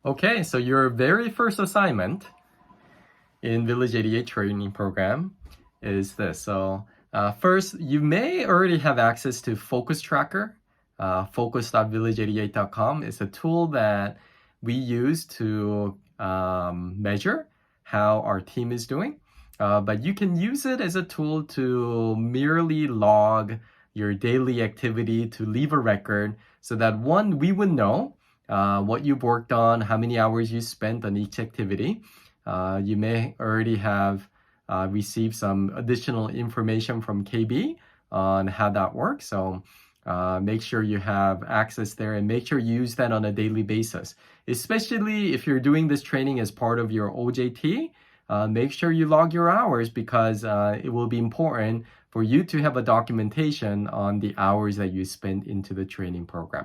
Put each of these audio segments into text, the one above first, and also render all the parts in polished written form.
Okay, so your very first assignment in Village 88 training program is this. So first, you may already have access to Focus Tracker. Focus.village88.com is a tool that we use to measure how our team is doing. But you can use it as a tool to merely log your daily activity, to leave a record so that one, we would know what you've worked on, how many hours you spent on each activity. You may already have received some additional information from KB on how that works. So make sure you have access there and make sure you use that on a daily basis. Especially if you're doing this training as part of your OJT, make sure you log your hours because it will be important for you to have a documentation on the hours that you spent into the training program.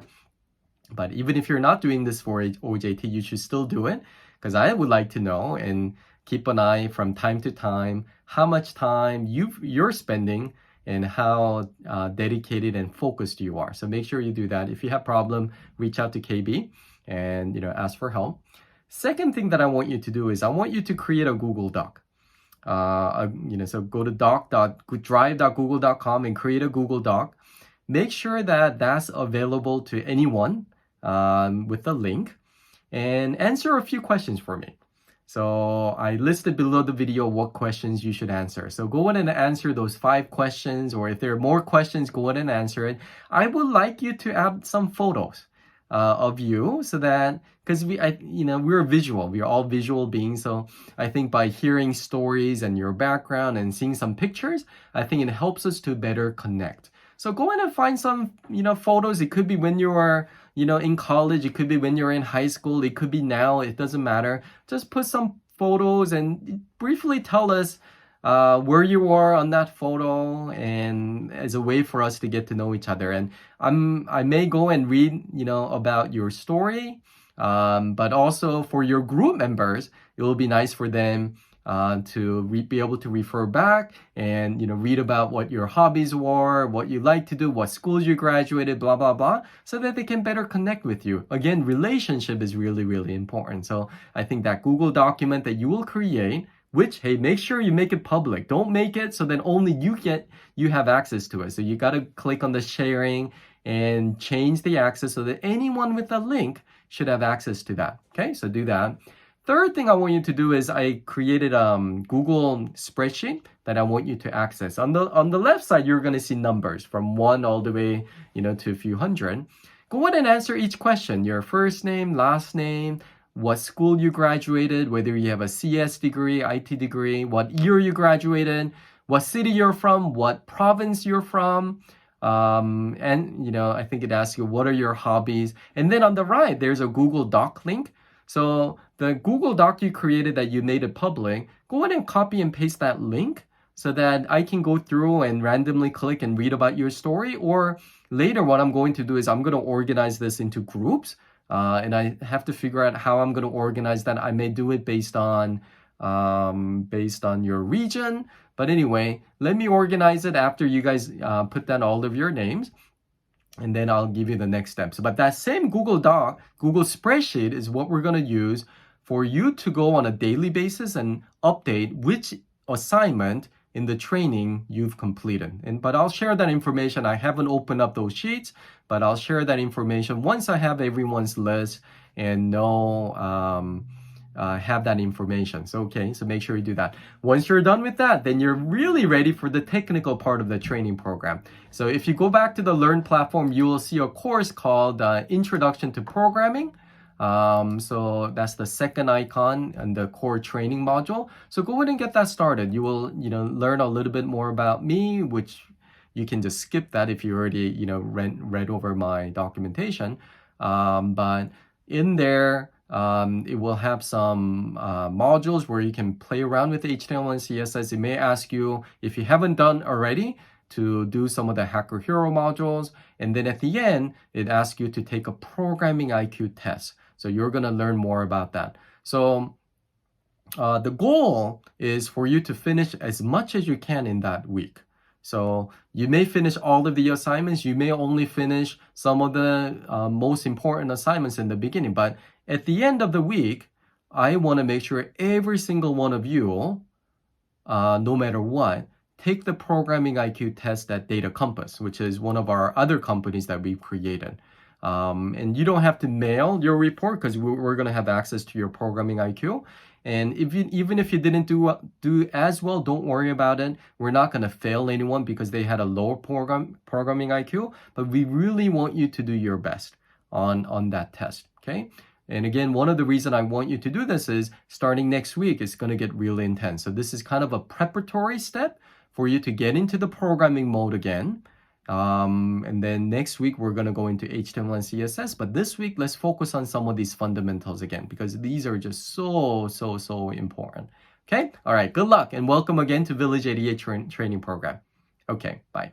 But even if you're not doing this for OJT, you should still do it because I would like to know and keep an eye from time to time how much time you're spending and how dedicated and focused you are. So make sure you do that. If you have problem, reach out to KB and ask for help. Second thing that I want you to do is I want you to create a Google Doc. So go to drive.google.com and create a Google Doc. Make sure that that's available to anyone with a link and answer a few questions for me. So I listed below the video what questions you should answer. So go ahead and answer those 5 questions, or if there are more questions, go ahead and answer it. I would like you to add some photos of you so that, because we're visual, we're all visual beings. So I think by hearing stories and your background and seeing some pictures, I think it helps us to better connect. So go ahead and find some, photos. It could be when you are, in college. It could be when you're in high school. It could be now. It doesn't matter. Just put some photos and briefly tell us where you are on that photo, and as a way for us to get to know each other. And I may go and read, about your story, but also for your group members, it will be nice for them to be able to refer back and read about what your hobbies were, what you like to do, what schools you graduated, blah blah blah, so that they can better connect with you. Again, relationship is really, really important. So I think that Google document that you will create, which, hey, make sure you make it public. Don't make it so that only you have access to it. So you got to click on the sharing and change the access so that anyone with a link should have access to that. Okay, so do that. Third thing I want you to do is I created Google Spreadsheet that I want you to access. On the left side, you're going to see numbers from 1 all the way, to a few hundred. Go ahead and answer each question. Your first name, last name, what school you graduated, whether you have a CS degree, IT degree, what year you graduated, what city you're from, what province you're from. And I think it asks you, what are your hobbies? And then on the right, there's a Google Doc link. So the Google Doc you created that you made it public, go ahead and copy and paste that link so that I can go through and randomly click and read about your story. Or later, what I'm going to do is I'm going to organize this into groups. And I have to figure out how I'm going to organize that. I may do it based on your region. But anyway, let me organize it after you guys put down all of your names. And then I'll give you the next steps. But that same Google Doc, Google Spreadsheet is what we're going to use for you to go on a daily basis and update which assignment in the training you've completed. But I'll share that information. I haven't opened up those sheets, but I'll share that information once I have everyone's list and have that information. So make sure you do that. Once you're done with that, then you're really ready for the technical part of the training program. So if you go back to the Learn platform, you will see a course called Introduction to Programming. So that's the second icon and the core training module. So go ahead and get that started. You will, learn a little bit more about me, which you can just skip that if you already, read over my documentation. But in there, it will have some modules where you can play around with HTML and CSS. It may ask you, if you haven't done already, to do some of the Hacker Hero modules. And then at the end, it asks you to take a programming IQ test. So you're going to learn more about that. So the goal is for you to finish as much as you can in that week. So you may finish all of the assignments. You may only finish some of the most important assignments in the beginning. But At the end of the week, I want to make sure every single one of you, no matter what, take the programming IQ test at Data Compass, which is one of our other companies that we've created. And you don't have to mail your report because we're going to have access to your programming IQ. And even if you didn't do as well, don't worry about it. We're not going to fail anyone because they had a lower programming IQ, but we really want you to do your best on that test, okay? And again, one of the reasons I want you to do this is starting next week, it's going to get really intense. So this is kind of a preparatory step for you to get into the programming mode again. And then next week, we're going to go into HTML and CSS. But this week, let's focus on some of these fundamentals again, because these are just so important. Okay? All right. Good luck and welcome again to Village 88 training program. Okay. Bye.